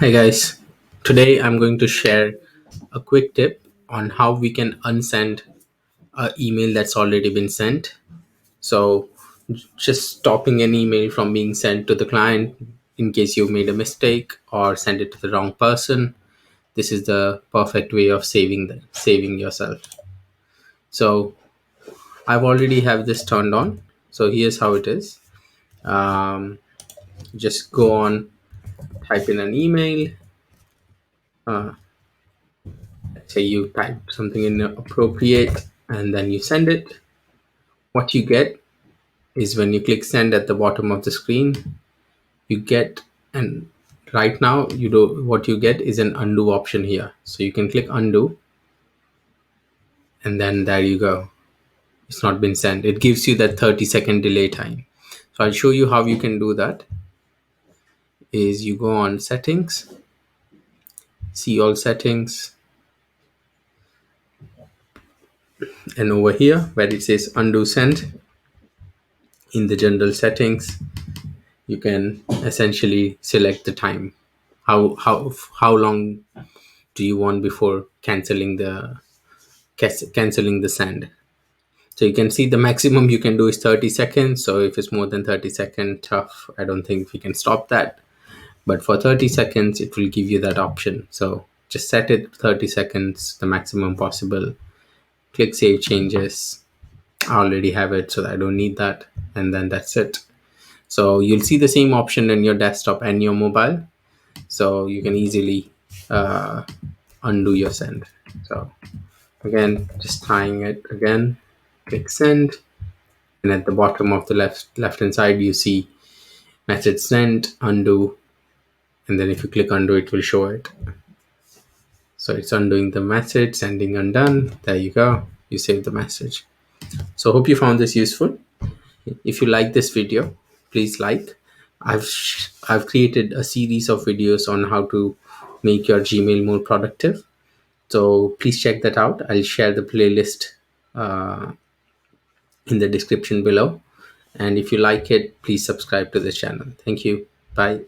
Hi guys, today I'm going to share a quick tip on how we can unsend an email that's already been sent. So, just stopping an email from being sent to the client in case you made a mistake or send it to the wrong person. This is the perfect way of saving yourself. So, I've already have this turned on. So here's how it is. Um, just go on, type in an email. Uh, say you type something in appropriate and then you send it. What you get is when you click send at the bottom of the screen, you get, and right now you do what you get is an undo option here. So you can click undo, and then there you go. It's not been sent. It gives you that 30-second delay time. So I'll show you how you can do that. Is you go on settings, see all settings, and over here where it says undo send, in the general settings you can essentially select the time. How long do you want before canceling the send? So you can see the maximum you can do is 30 seconds. So if it's more than 30 seconds, tough. I don't think we can stop that. But for 30 seconds, it will give you that option. So just set it 30 seconds, the maximum possible. Click save changes. I already have it, so I don't need that. And then that's it. So you'll see the same option in your desktop and your mobile. So you can easily uh, undo your send. So again, just trying it again, click send, and at the bottom of the left hand side you see message sent, undo, and then if you click undo it will show it. So it's undoing the message, sending undone. There you go, you save the message. So hope you found this useful. If you like this video, please like. I've created a series of videos on how to make your Gmail more productive. So please check that out. I'll share the playlist uh, in the description below. And if you like it, please subscribe to the channel. Thank you. Bye.